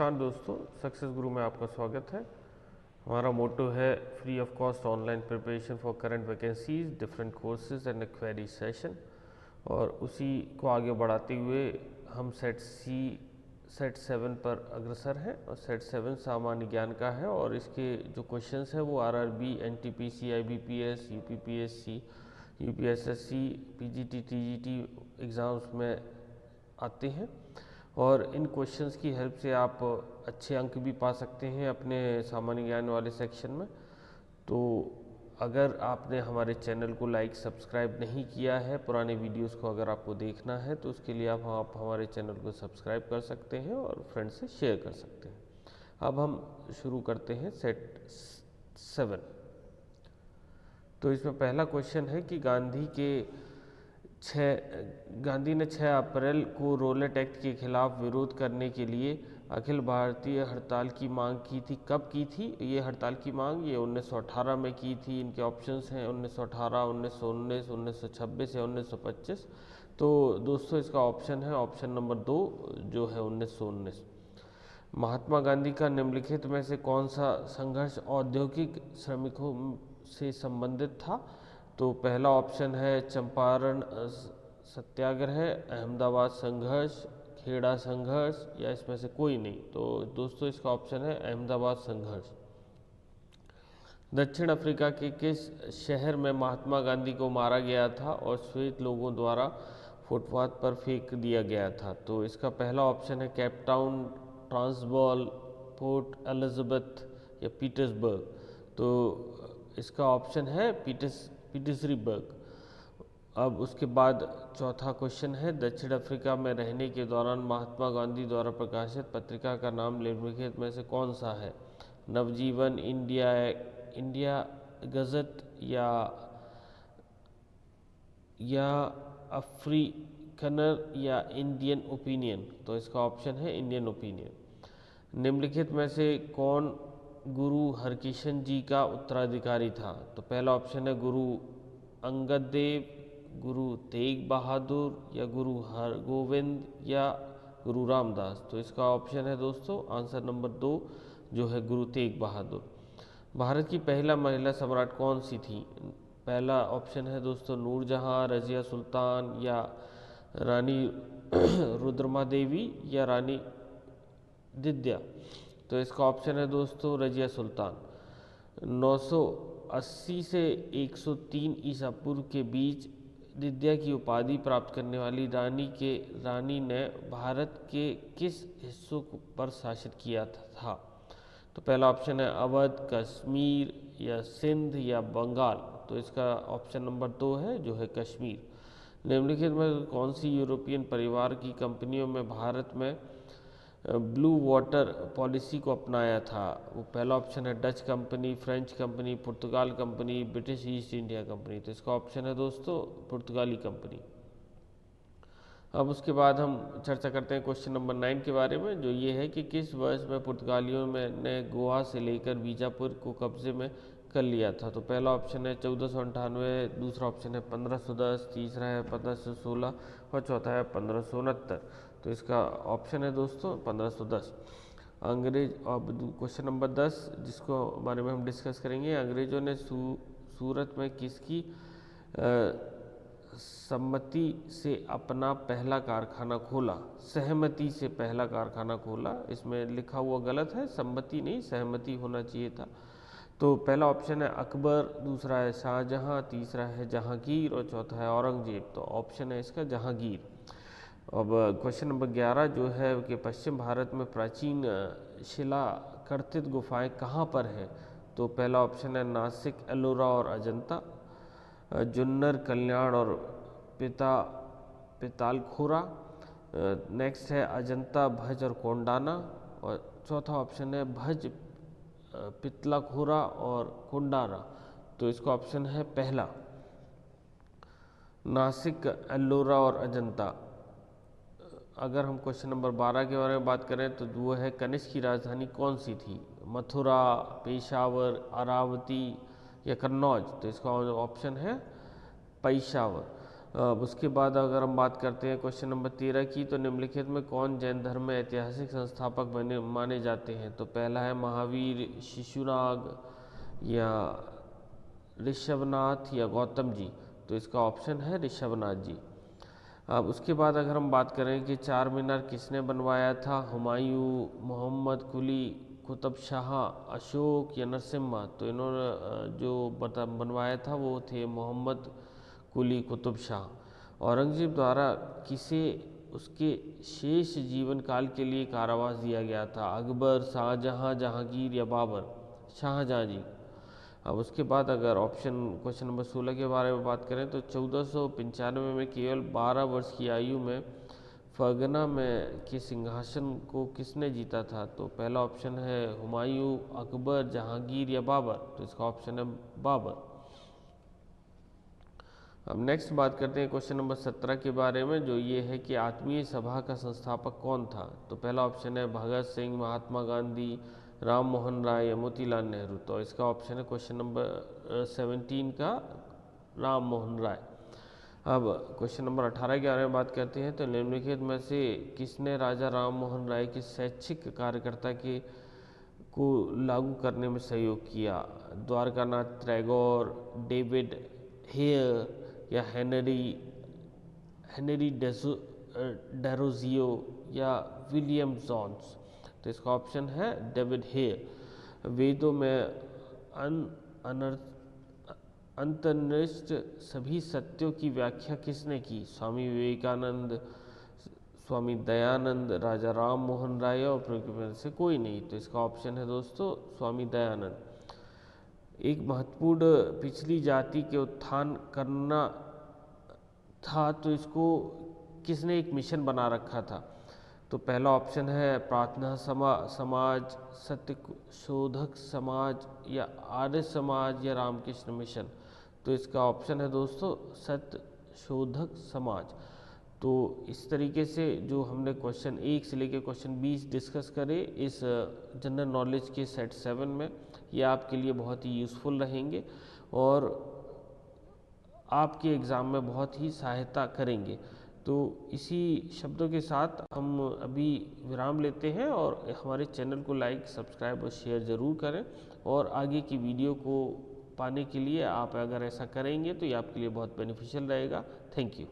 नमस्कार दोस्तों, सक्सेस गुरु में आपका स्वागत है। हमारा मोटो है free of cost online preparation for current vacancies, different courses and query session. और उसी को आगे बढ़ाते हुए हम सेट 7 पर अग्रसर हैं। और सेट 7 सामान्य ज्ञान का है और इसके जो क्वेश्चंस हैं वो RRB, NTPC, IBPS, UPPSC, UPSSC, PGT, TGT exams में आते हैं। और इन क्वेश्चंस की हेल्प से आप अच्छे अंक भी पा सकते हैं अपने सामान्य ज्ञान वाले सेक्शन में। तो अगर आपने हमारे चैनल को लाइक सब्सक्राइब नहीं किया है, पुराने वीडियोस को अगर आपको देखना है तो उसके लिए आप हमारे चैनल को सब्सक्राइब कर सकते हैं और फ्रेंड से शेयर कर सकते हैं। अब हम शुरू करते हैं सेट 7। तो इसमें पहला क्वेश्चन है कि गांधी ने 6 अप्रैल को रोलेट एक्ट के खिलाफ विरोध करने के लिए अखिल भारतीय हड़ताल की मांग की थी। कब की थी ये हड़ताल की मांग? ये 1918 में की थी। इनके ऑप्शंस हैं 1918, 1919, 1926 या 1925। तो दोस्तों इसका ऑप्शन है ऑप्शन नंबर 2 जो है 1919। महात्मा गांधी का निम्नलिखित में से कौन सा संघर्ष औद्योगिक श्रमिकों से संबंधित था? तो पहला ऑप्शन है चंपारण सत्याग्रह, अहमदाबाद संघर्ष, खेड़ा संघर्ष या इसमें से कोई नहीं। तो दोस्तों इसका ऑप्शन है अहमदाबाद संघर्ष। दक्षिण अफ्रीका के किस शहर में महात्मा गांधी को मारा गया था और श्वेत लोगों द्वारा फुटपाथ पर फेंक दिया गया था? तो इसका पहला ऑप्शन है Cape Town, Transvaal, port Elizabeth या पीटर्सबर्ग। तो इसका ऑप्शन है पीटर्सबर्ग। अब उसके बाद चौथा क्वेश्चन है दक्षिण अफ्रीका में रहने के दौरान महात्मा गांधी द्वारा प्रकाशित पत्रिका का नाम निम्नलिखित में से कौन सा है? नवजीवन, इंडिया गज़ट या अफ्रीकनर या इंडियन ओपिनियन? तो इसका ऑप्शन है इंडियन ओपिनियन। निम्नलिखित में से कौन गुरु हरकिशन जी का उत्तराधिकारी था? तो पहला ऑप्शन है गुरु अंगद देव, गुरु तेग बहादुर या गुरु हरगोविंद या गुरु रामदास। तो इसका ऑप्शन है दोस्तों आंसर नंबर 2 जो है गुरु तेग बहादुर। भारत की पहला महिला सम्राट कौन सी थी? पहला ऑप्शन है दोस्तों नूरजहां, रजिया सुल्तान या रानी रुद्रमा देवी या रानी दिद्या। तो इसका ऑप्शन है दोस्तों रजिया सुल्तान। 980 से 103 ईसा पूर्व के बीच दिद्या की उपाधि प्राप्त करने वाली रानी ने भारत के किस हिस्सों पर शासन किया था? तो पहला ऑप्शन है अवध, कश्मीर या सिंध या बंगाल। तो इसका ऑप्शन नंबर 2 है जो है कश्मीर। निम्नलिखित में कौन सी यूरोपियन परिवार की कंपनियों में भारत में ब्लू वाटर पॉलिसी को अपनाया था? वो पहला ऑप्शन है डच कंपनी, फ्रेंच कंपनी, पुर्तगाल company, British East India company. तो इसका ऑप्शन है दोस्तों पुर्तगाली कंपनी। अब उसके बाद हम चर्चा करते हैं क्वेश्चन नंबर 9 के बारे में, जो ये है कि किस वर्ष में पुर्तगालियों ने गोवा से लेकर बीजापुर को कब्जे में कर लिया था? तो पहला ऑप्शन है 1498, दूसरा ऑप्शन है 1510, तीसरा है 1516 और चौथा है 1569। तो इसका ऑप्शन है दोस्तों 1510। अब क्वेश्चन नंबर 10 जिसको बारे में हम डिस्कस करेंगे, अंग्रेजों ने सूरत में किसकी सम्मति से अपना पहला कारखाना खोला? सहमति से पहला कारखाना खोला। इसमें लिखा हुआ गलत है, सम्मति नहीं सहमति होना चाहिए था। तो पहला ऑप्शन है अकबर, दूसरा है शाहजहां, तीसरा है जहांगीर और चौथा है औरंगजेब। तो ऑप्शन है इसका जहांगीर। अब क्वेश्चन नंबर 11 जो है कि पश्चिम भारत में प्राचीन शिला कर्तित गुफाएं कहाँ पर हैं? तो पहला ऑप्शन है नासिक, एलोरा और अजंता, जुन्नर, कल्याण और पितालखोरा। नेक्स्ट है अजंता, भज और कोंडाना। और चौथा ऑप्शन है भज, पितलाखोरा और कोंडाना। तो इसका ऑप्शन है पहला नासिक, एलोरा और अजंता। अगर हम क्वेश्चन नंबर 12 के बारे में बात करें तो वो है कनिष्क की राजधानी कौन सी थी? मथुरा, पेशावर, अरावती या कन्नौज। तो इसका ऑप्शन है पेशावर। अब उसके बाद अगर हम बात करते हैं क्वेश्चन नंबर 13 की, तो निम्नलिखित में कौन जैन धर्म में ऐतिहासिक संस्थापक माने जाते हैं? तो पहला है महावीर, शिशुनाग या ऋषभनाथ या गौतम जी। तो इसका ऑप्शन है ऋषभनाथ जी। अब उसके बाद अगर हम बात करें कि चार मीनार किसने बनवाया था? हुमायूं, मोहम्मद कुली, कुतुब शाह, अशोक या नरसिम्हा। तो इन्होंने जो बनवाया था वो थे मोहम्मद कुली कुतुब शाह। औरंगजेब द्वारा किसे उसके शेष जीवन काल के लिए कारावास दिया गया था? अकबर, शाहजहां, जहांगीर या बाबर? शाहजहां जी। अब उसके बाद अगर ऑप्शन क्वेश्चन नंबर 16 के बारे में बात करें, तो 1495 में केवल 12 वर्ष की आयु में फरगना में के सिंहासन को किसने जीता था? तो पहला ऑप्शन है हुमायूं, अकबर, जहांगीर या बाबर। तो इसका ऑप्शन है बाबर। अब नेक्स्ट बात करते हैं क्वेश्चन नंबर 17 के बारे में, जो ये है कि आत्मीय सभा का संस्थापक कौन था? तो पहला ऑप्शन है भगत सिंह, महात्मा गांधी, राम मोहन राय या मोतीलाल नेहरू। तो इसका ऑप्शन है क्वेश्चन नंबर 17 का राम मोहन राय। अब क्वेश्चन नंबर 18 के बारे में बात करते हैं, तो निम्नलिखित में से किसने राजा राम मोहन राय के शैक्षिक कार्यकर्ता के को लागू करने में सहयोग किया? द्वारकानाथ टैगोर, डेविड हेयर या हेनरी डेरोजियो या विलियम जोन्स। तो इसका ऑप्शन है डेविड हेयर। वेदों में अंतर्निष्ठ सभी सत्यों की व्याख्या किसने की? स्वामी विवेकानंद, स्वामी दयानंद, राजा राम मोहन राय और प्रमुख से कोई नहीं। तो इसका ऑप्शन है दोस्तों स्वामी दयानंद। एक महत्वपूर्ण पिछली जाति के उत्थान करना था, तो इसको किसने एक मिशन बना रखा था? तो पहला ऑप्शन है प्रार्थना समाज, सत्य शोधक समाज या आर्य समाज या रामकृष्ण मिशन। तो इसका ऑप्शन है दोस्तों सत्य शोधक समाज। तो इस तरीके से जो हमने क्वेश्चन 1 से लेकर क्वेश्चन 20 डिस्कस करे इस जनरल नॉलेज के सेट 7 में, ये आपके लिए बहुत ही यूज़फुल रहेंगे और आपके एग्ज़ाम में बहुत ही सहायता करेंगे। तो इसी शब्दों के साथ हम अभी विराम लेते हैं और हमारे चैनल को लाइक, सब्सक्राइब और शेयर ज़रूर करें। और आगे की वीडियो को पाने के लिए आप अगर ऐसा करेंगे तो ये आपके लिए बहुत बेनिफिशियल रहेगा। Thank you.